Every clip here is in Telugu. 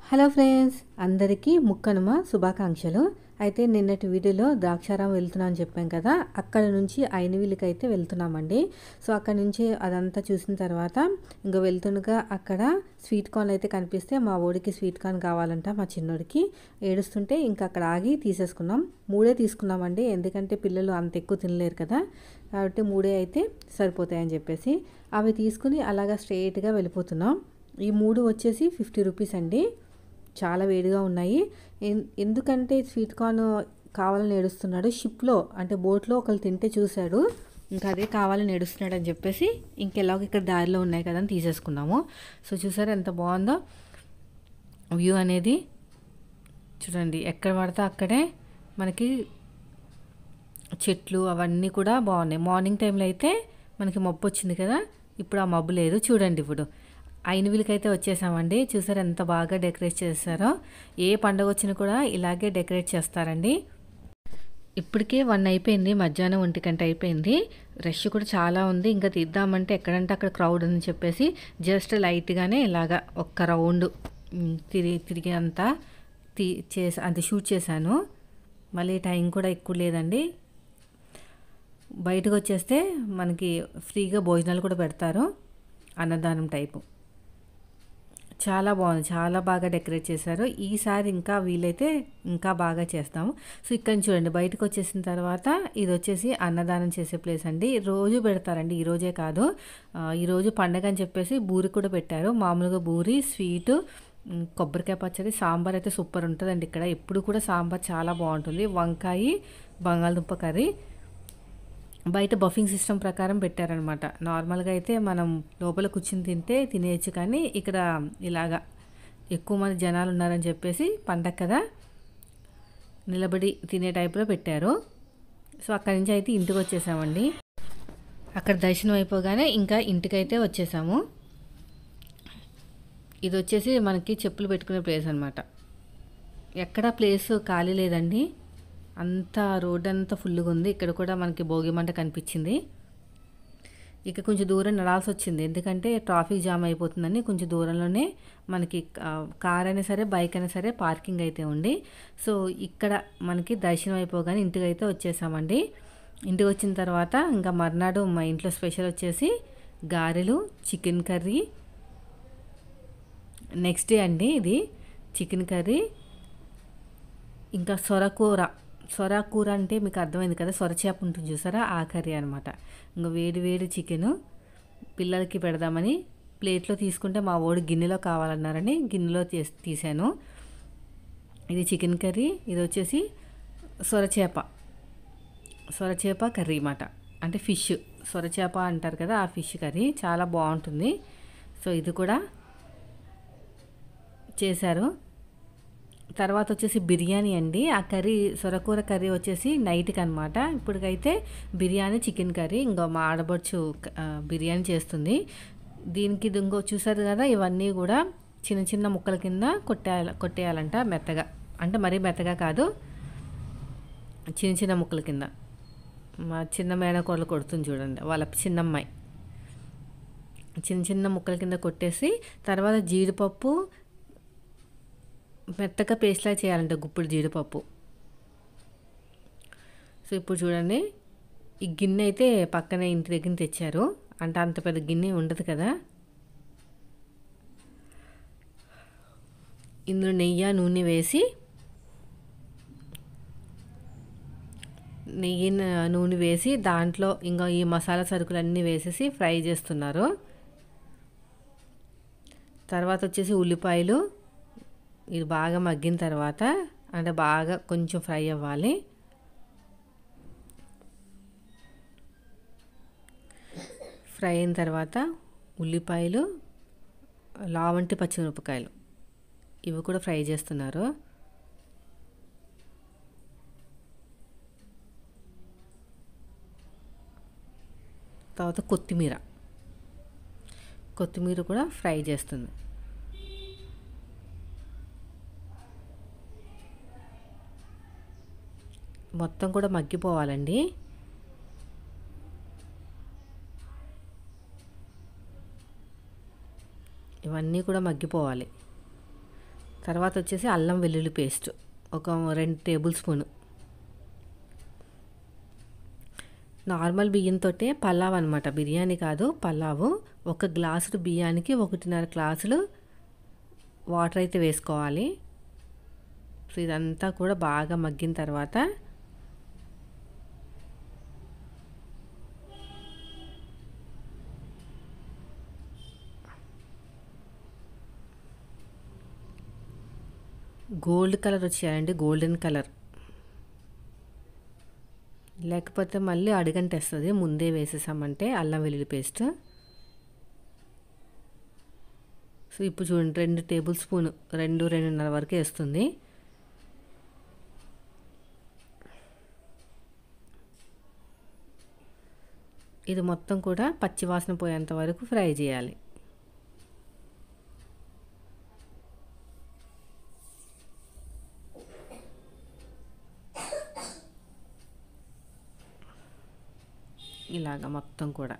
హలో ఫ్రెండ్స్, అందరికీ ముక్కనుమ శుభాకాంక్షలు. అయితే నిన్నటి వీడియోలో ద్రాక్షారామం వెళ్తున్నాం అని చెప్పాం కదా, అక్కడ నుంచి ఐనవీలుకి అయితే వెళ్తున్నామండి. సో అక్కడ నుంచి అదంతా చూసిన తర్వాత ఇంకా వెళ్తుండగా అక్కడ స్వీట్ కార్న్ అయితే కనిపిస్తే మా ఓడికి స్వీట్ కార్న్ కావాలంట, మా చిన్నోడికి ఏడుస్తుంటే ఇంకా అక్కడ ఆగి తీసేసుకున్నాం. 3 తీసుకున్నామండి, ఎందుకంటే పిల్లలు అంత ఎక్కువ తినలేరు కదా, కాబట్టి 3 అయితే సరిపోతాయని చెప్పేసి అవి తీసుకుని అలాగా స్ట్రైట్గా వెళ్ళిపోతున్నాం. ఈ 3 వచ్చేసి 50 రూపీస్ అండి. చాలా వేడిగా ఉన్నాయి. ఎందుకంటే స్వీట్ కార్న్ కావాలని ఏడుస్తున్నాడు. షిప్లో అంటే బోట్లో ఒకళ్ళు తింటే చూశాడు, ఇంకా అదే కావాలని ఏడుస్తున్నాడు అని చెప్పేసి ఇంకెలాగో ఇక్కడ దారిలో ఉన్నాయి కదా అని తీసేసుకున్నాము. సో చూసారా ఎంత బాగుందో వ్యూ అనేది. చూడండి, ఎక్కడ పడితే అక్కడే మనకి చెట్లు అవన్నీ కూడా బాగున్నాయి. మార్నింగ్ టైంలో అయితే మనకి మబ్బు వచ్చింది కదా, ఇప్పుడు ఆ మబ్బు లేదు. చూడండి, ఇప్పుడు ఐనవీలకైతే వచ్చేసామండి. చూసారు ఎంత బాగా డెకరేట్ చేస్తారో. ఏ పండుగ వచ్చినా కూడా ఇలాగే డెకరేట్ చేస్తారండి. ఇప్పటికే 1 అయిపోయింది, మధ్యాహ్నం 1 గంట అయిపోయింది. రష్ కూడా చాలా ఉంది. ఇంకా తీద్దామంటే ఎక్కడంటే అక్కడ క్రౌడ్ అని చెప్పేసి జస్ట్ లైట్గానే ఇలాగా ఒక్క రౌండ్ తిరిగి అంతా అది షూట్ చేశాను. మళ్ళీ టైం కూడా ఎక్కువ లేదండి. బయటకు వచ్చేస్తే మనకి ఫ్రీగా భోజనాలు కూడా పెడతారు, అన్నదానం టైపు. చాలా బాగుంది, చాలా బాగా డెకరేట్ చేశారు. ఈసారి ఇంకా వీలైతే ఇంకా బాగా చేస్తాము. సో ఇక్కడ చూడండి, బయటకు వచ్చేసిన తర్వాత ఇది వచ్చేసి అన్నదానం చేసే ప్లేస్ అండి. రోజు పెడతారండి, ఈరోజే కాదు. ఈరోజు పండగ అని చెప్పేసి బూరి కూడా పెట్టారు. మామూలుగా బూరి, స్వీటు, కొబ్బరికాయ పచ్చడి, సాంబార్ అయితే సూపర్ ఉంటుందండి. ఇక్కడ ఎప్పుడు కూడా సాంబార్ చాలా బాగుంటుంది. వంకాయ, బంగాళదుంప కర్రీ. బయట బఫింగ్ సిస్టమ్ ప్రకారం పెట్టారనమాట. నార్మల్గా అయితే మనం లోపల కూర్చుని తినేయచ్చు, కానీ ఇక్కడ ఇలాగా ఎక్కువ మంది జనాలు ఉన్నారని చెప్పేసి పండగ కదా, నిలబడి తినే టైప్లో పెట్టారు. సో అక్కడి నుంచి అయితే ఇంటికి వచ్చేసామండి. అక్కడ దర్శనం అయిపోగానే ఇంకా ఇంటికైతే వచ్చేసాము. ఇది వచ్చేసి మనకి చెప్పులు పెట్టుకునే ప్లేస్ అనమాట. ఎక్కడ ప్లేస్ ఖాళీ లేదండి, అంతా రోడ్ అంతా ఫుల్గా ఉంది. ఇక్కడ కూడా మనకి భోగి మంట కనిపించింది. ఇక కొంచెం దూరం నడాల్సి వచ్చింది, ఎందుకంటే ట్రాఫిక్ జామ్ అయిపోతుందని. కొంచెం దూరంలోనే మనకి కార్ అయినా సరే, బైక్ అయినా సరే పార్కింగ్ అయితే ఉంది. సో ఇక్కడ మనకి దర్శనం అయిపోగానే ఇంటికి అయితే వచ్చేసామండి. ఇంటికి వచ్చిన తర్వాత ఇంకా మర్నాడు మా ఇంట్లో స్పెషల్ వచ్చేసి గారెలు, చికెన్ కర్రీ. నెక్స్ట్ డే అండి ఇది చికెన్ కర్రీ, ఇంకా సొరకూర అంటే మీకు అర్థమైంది కదా, సొరచేప ఉంటుంది చూసారా, ఆ కర్రీ అనమాట. ఇంకా వేడి వేడి చికెను పిల్లలకి పెడదామని ప్లేట్లో తీసుకుంటే మా ఓడి గిన్నెలో కావాలన్నారని గిన్నెలో తీసాను. ఇది చికెన్ కర్రీ, ఇది వచ్చేసి సొరచేప కర్రీ అన్నమాట. అంటే ఫిష్, సొరచేప అంటారు కదా, ఆ ఫిష్ కర్రీ చాలా బాగుంటుంది. సో ఇది కూడా చేశారు. తర్వాత వచ్చేసి బిర్యానీ అండి. ఆ కర్రీ, సొరకూర కర్రీ వచ్చేసి నైట్కి అనమాట. ఇప్పటికైతే బిర్యానీ, చికెన్ కర్రీ. ఇంకో మా ఆడబడుచు బిర్యానీ చేస్తుంది. దీనికి ఇంకో చూసారు కదా, ఇవన్నీ కూడా చిన్న చిన్న ముక్కల కింద కొట్టేయాలంట, మెత్తగా. అంటే మరీ మెత్తగా కాదు, చిన్న చిన్న ముక్కల కింద. మా చిన్న మేనకోడలు కొడుతుంది చూడండి, వాళ్ళ చిన్నమ్మాయి. చిన్న చిన్న ముక్కల కింద కొట్టేసి తర్వాత జీడిపప్పు మెత్తగా పేస్ట్లా చేయాలంట, గుప్పుడు జీడిపప్పు. సో ఇప్పుడు చూడండి, ఈ గిన్నె అయితే పక్కనే ఇంటి దగ్గర తెచ్చారు. అంటే అంత పెద్ద గిన్నె ఉండదు కదా. ఇందులో నెయ్యి, నూనె వేసి, నూనె వేసి దాంట్లో ఇంకా ఈ మసాలా సరుకులన్నీ వేసేసి ఫ్రై చేస్తున్నారు. తర్వాత వచ్చేసి ఉల్లిపాయలు, ఇది బాగా మగ్గిన తర్వాత, అంటే బాగా కొంచెం ఫ్రై అవ్వాలి. ఫ్రై అయిన తర్వాత ఉల్లిపాయలు, లావంటి పచ్చిమిరపకాయలు, ఇవి కూడా ఫ్రై చేస్తున్నారు. తర్వాత కొత్తిమీర కూడా ఫ్రై చేస్తుంది. మొత్తం కూడా మగ్గిపోవాలండి. ఇవన్నీ కూడా మగ్గిపోవాలి. తర్వాత వచ్చేసి అల్లం వెల్లుల్లి పేస్ట్ ఒక 2 టేబుల్ స్పూను. నార్మల్ బియ్యంతో పలావ్ అనమాట, బిర్యానీ కాదు పలావు. 1 గ్లాసుడు బియ్యానికి 1.5 గ్లాసులు వాటర్ అయితే వేసుకోవాలి. సో ఇదంతా కూడా బాగా మగ్గిన తర్వాత గోల్డ్ కలర్ వచ్చేయాలండి, గోల్డెన్ కలర్, లేకపోతే మళ్ళీ అడుగంటేస్తుంది ముందే వేసేసామంటే అల్లం వెల్లుల్లి పేస్ట్. సో ఇప్పుడు చూడండి 2 టేబుల్ స్పూన్, 2-2.5 వరకు వేస్తుంది. ఇది మొత్తం కూడా పచ్చివాసన పోయేంత వరకు ఫ్రై చేయాలి. ఇలాగా మొత్తం కూడా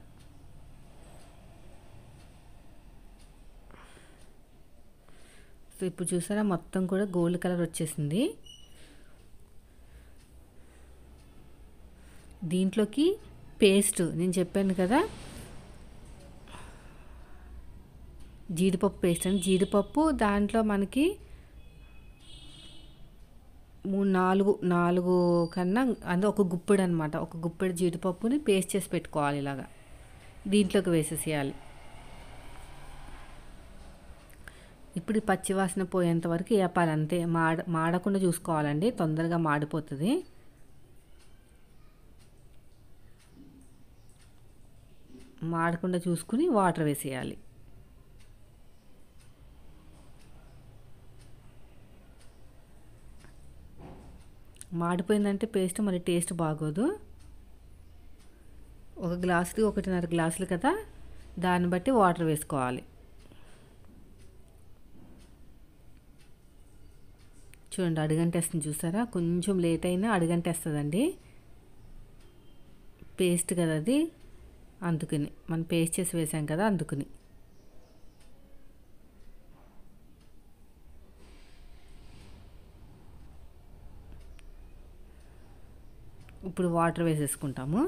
సో ఇప్పుడు చూసారా మొత్తం కూడా గోల్డ్ కలర్ వచ్చేసింది. దీంట్లోకి పేస్ట్ నేను చెప్పాను కదా జీడిపప్పు పేస్ట్ అని, జీడిపప్పు దాంట్లో మనకి 3-4 కన్నా అంటే ఒక గుప్పెడు అనమాట, ఒక గుప్పెడు జీడిపప్పుని పేస్ట్ చేసి పెట్టుకోవాలి. ఇలాగా దీంట్లోకి వేసేసేయాలి. ఇప్పుడు పచ్చివాసన పోయేంత వరకు వేపాలి అంతే, మాడకుండా చూసుకోవాలండి, తొందరగా మాడిపోతుంది. మాడకుండా చూసుకుని వాటర్ వేసేయాలి. మాడిపోయిందంటే పేస్ట్ మరి టేస్ట్ బాగోదు. 1 గ్లాసుకి 1.5 గ్లాసులు కదా, దాన్ని బట్టి వాటర్ వేసుకోవాలి. చూడండి అడుగంటేస్తుంది చూసారా, కొంచెం లేట్ అయినా అడుగంటేస్తుందండి. పేస్ట్ కదా అది, అందుకని మనం పేస్ట్ చేసి వేసాం కదా అందుకని. ఇప్పుడు వాటర్ వేసేసుకుంటాము.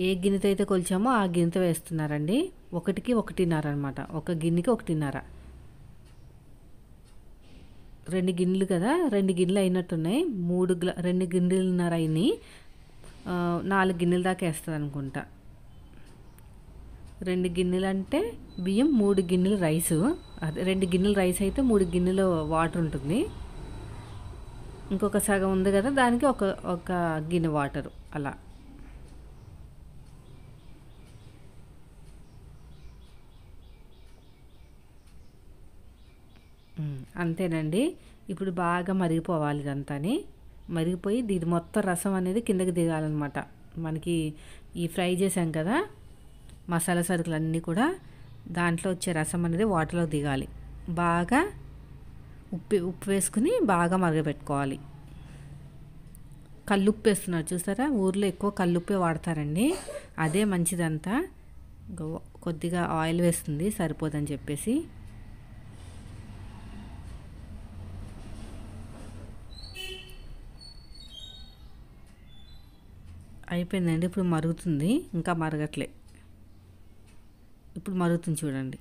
ఏ గిన్నెతో అయితే కొలిచామో ఆ గిన్నెతో వేస్తున్నారండి. 1కి 1.5 అనమాట, 1 గిన్నెకి 1.5. 2 గిన్నెలు కదా, 2 గిన్నెలు అయినట్టున్నాయి. 2 గిన్నెలున్నర అయినాయి. 4 గిన్నెల దాకా వేస్తుంది అనుకుంటా. 2 గిన్నెలు అంటే బియ్యం, 3 గిన్నెలు రైసు. అదే 2 గిన్నెలు రైస్ అయితే 3 గిన్నెలు వాటర్ ఉంటుంది. ఇంకొక సగం ఉంది కదా, దానికి ఒక గిన్నె వాటరు అలా. అంతేనండి. ఇప్పుడు బాగా మరిగిపోవాలి ఇదంతాని. మరిగిపోయి ఇది మొత్తం రసం అనేది కిందకి దిగాలన్నమాట. మనకి ఈ ఫ్రై చేసాం కదా మసాలా సరుకులు అన్నీ కూడా, దాంట్లో వచ్చే రసం అనేది వాటర్లో దిగాలి. బాగా ఉప్పు వేసుకుని బాగా మరగబెట్టుకోవాలి. కల్లుప్పు వేస్తున్నారు చూసారా, ఊర్లో ఎక్కువ కల్లుప్పే వాడతారండి, అదే మంచిదంతా. కొద్దిగా ఆయిల్ వేస్తుంది సరిపోదని చెప్పేసి. అయిపోయిందండి. ఇప్పుడు మరుగుతుంది, ఇంకా మరగట్లే. ఇప్పుడు మరుగుతుంది చూడండి.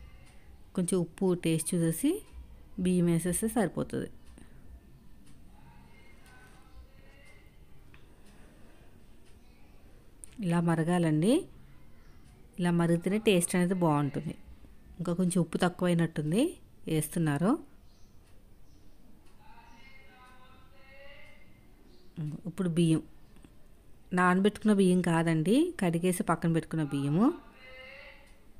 కొంచెం ఉప్పు టేస్ట్ చూసేసి బియ్యం వేసేస్తే సరిపోతుంది. ఇలా మరగాలండి. ఇలా మరిగితేనే టేస్ట్ అనేది బాగుంటుంది. ఇంకా కొంచెం ఉప్పు తక్కువైనట్టుంది, వేస్తున్నారు. ఇప్పుడు బియ్యం నానబెట్టుకున్న బియ్యం కాదండి, కడిగేసి పక్కన పెట్టుకున్న బియ్యము.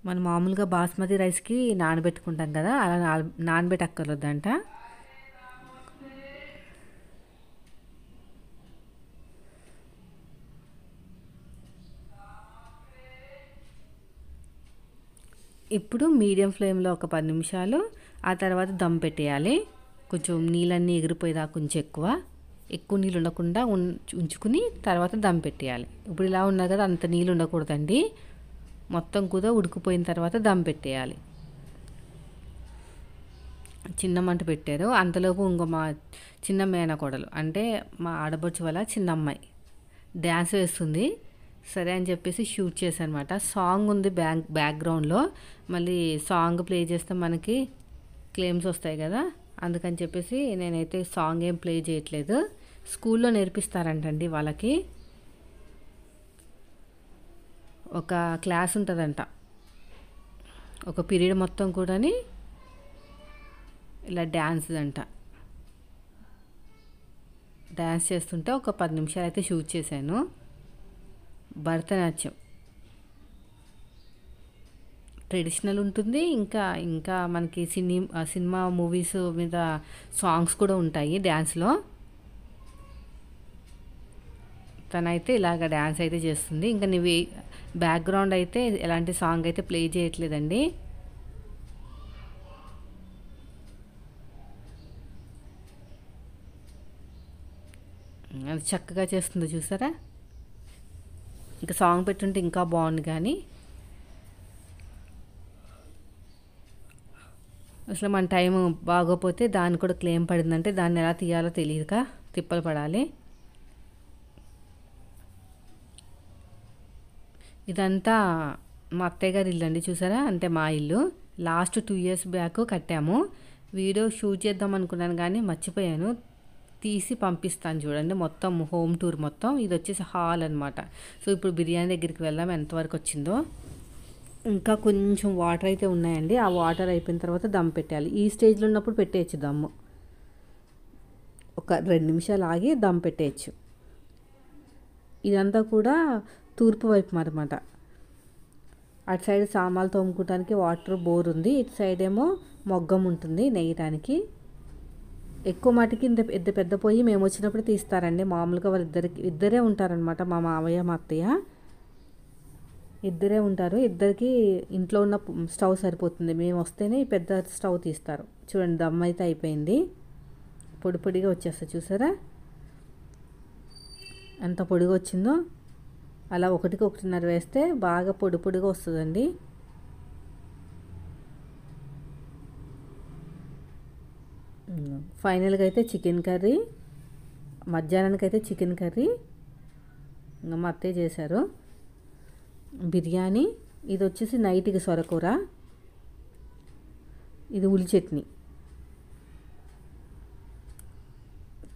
మనం మామూలుగా బాస్మతి రైస్కి నానబెట్టుకుంటాం కదా, అలా నానబెట్టక్కర్లేదంట. ఇప్పుడు మీడియం ఫ్లేమ్లో ఒక 10 నిమిషాలు, ఆ తర్వాత దమ్ పెట్టేయాలి. కొంచెం నీళ్ళన్నీ ఎగిరిపోయేదాకా కొంచెం ఎక్కువ నీళ్ళు ఉండకుండా ఉంచుకుని తర్వాత దమ్ పెట్టేయాలి. ఇప్పుడు ఇలా ఉన్నా కదా, అంత నీళ్ళు ఉండకూడదండి. మొత్తం కూడా ఉడికిపోయిన తర్వాత దమ్ పెట్టేయాలి. చిన్న మంట పెట్టారు. అంతలోపు ఇంకో మా చిన్న మేనకోడలు అంటే మా ఆడపడుచు వాళ్ళ చిన్న అమ్మాయి డ్యాన్స్ వేస్తుంది. సరే అని చెప్పేసి షూట్ చేశాను అనమాట. సాంగ్ ఉంది బ్యాక్గ్రౌండ్లో, మళ్ళీ సాంగ్ ప్లే చేస్తే మనకి క్లెయిమ్స్ వస్తాయి కదా, అందుకని చెప్పేసి నేనైతే సాంగ్ ఏం ప్లే చేయట్లేదు. స్కూల్లో నేర్పిస్తారంటండి వాళ్ళకి, ఒక క్లాస్ ఉంటుందంట, ఒక పీరియడ్ మొత్తం కూడాని ఇలా డ్యాన్స్ చేస్తుంటే ఒక 10 నిమిషాలు అయితే షూట్ చేశాను. భరతనాట్యం ట్రెడిషనల్ ఉంటుంది, ఇంకా మనకి సినిమా మూవీస్ మీద సాంగ్స్ కూడా ఉంటాయి డ్యాన్స్లో. తనైతే ఇలాగ డ్యాన్స్ అయితే చేస్తుంది. ఇంకా నువ్వు బ్యాక్గ్రౌండ్ అయితే ఎలాంటి సాంగ్ అయితే ప్లే చేయట్లేదండి. అది చక్కగా చేస్తుందో చూసారా. ఇంకా సాంగ్ పెట్టుంటే ఇంకా బాగుంది, కానీ అసలు మన టైం బాగోపోతే దాన్ని కూడా క్లెయిమ్ పడిందంటే దాన్ని ఎలా తీయాలో తెలియక తిప్పలు పడాలి. ఇదంతా మా అత్తయ్య గారి ఇల్లు అండి, చూసారా, అంటే మా ఇల్లు. లాస్ట్ 2 years బ్యాక్ కట్టాము. వీడియో షూట్ చేద్దాం అనుకున్నాను కానీ మర్చిపోయాను. తీసి పంపిస్తాను చూడండి, మొత్తం హోమ్ టూర్ మొత్తం. ఇది వచ్చేసి హాల్ అనమాట. సో ఇప్పుడు బిర్యానీ దగ్గరికి వెళ్దాం, ఎంతవరకు వచ్చిందో. ఇంకా కొంచెం వాటర్ అయితే ఉన్నాయండి. ఆ వాటర్ అయిపోయిన తర్వాత దమ్ పెట్టాలి. ఈ స్టేజ్లో ఉన్నప్పుడు పెట్టేయచ్చు దమ్ము. ఒక 2 నిమిషాలు ఆగి దమ్ పెట్టేయచ్చు. ఇదంతా కూడా తూర్పు వైపు అనమాట. అటు సైడ్ సామాన్లు తోముకోవడానికి వాటర్ బోర్ ఉంది, ఇటు సైడ్ ఏమో మొగ్గం ఉంటుంది నెయ్యడానికి. ఎక్కువ మటుకి ఇంత పెద్ద పొయ్యి మేము వచ్చినప్పుడు తీస్తారండి. మామూలుగా వాళ్ళు ఇద్దరే ఉంటారనమాట, మా మావయ్య మా అత్తయ్య ఇద్దరే ఉంటారు. ఇద్దరికి ఇంట్లో ఉన్న స్టవ్ సరిపోతుంది. మేము వస్తేనే పెద్ద స్టవ్ తీస్తారు. చూడండి, దమ్ అయితే అయిపోయింది. పొడిగా వచ్చేస్తుంది చూసారా, ఎంత పొడిగా వచ్చిందో. అలా 1-1.5 వేస్తే బాగా పొడిగా వస్తుందండి. ఫైనల్గా అయితే చికెన్ కర్రీ, మధ్యాహ్నానికి అయితే చికెన్ కర్రీ ఇంకా మా అత్తయ్య చేశారు. బిర్యానీ, ఇది వచ్చేసి నైట్కి సొరకూర, ఇది ఉల్లి చట్నీ.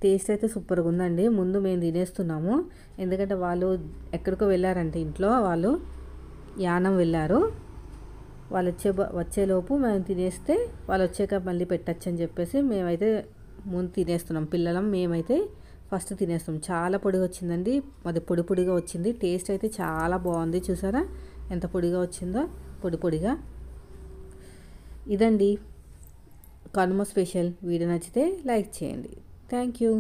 టేస్ట్ అయితే సూపర్గా ఉందండి. ముందు మేము తినేస్తున్నాము, ఎందుకంటే వాళ్ళు ఎక్కడికో వెళ్ళారంటే ఇంట్లో వాళ్ళు యానం వెళ్ళారు. వాళ్ళు వచ్చేలోపు మేము తినేస్తే వాళ్ళు వచ్చాక మళ్ళీ పెట్టచ్చు అని చెప్పేసి మేమైతే ముందు తినేస్తున్నాం. పిల్లలం మేమైతే ఫస్ట్ తినేస్తాం. చాలా పొడిగా వచ్చిందండి, అది పొడిగా వచ్చింది. టేస్ట్ అయితే చాలా బాగుంది. చూసారా ఎంత పొడిగా వచ్చిందో, పొడిగా. ఇదండి కనుమ స్పెషల్. వీడియో నచ్చితే లైక్ చేయండి. Thank you.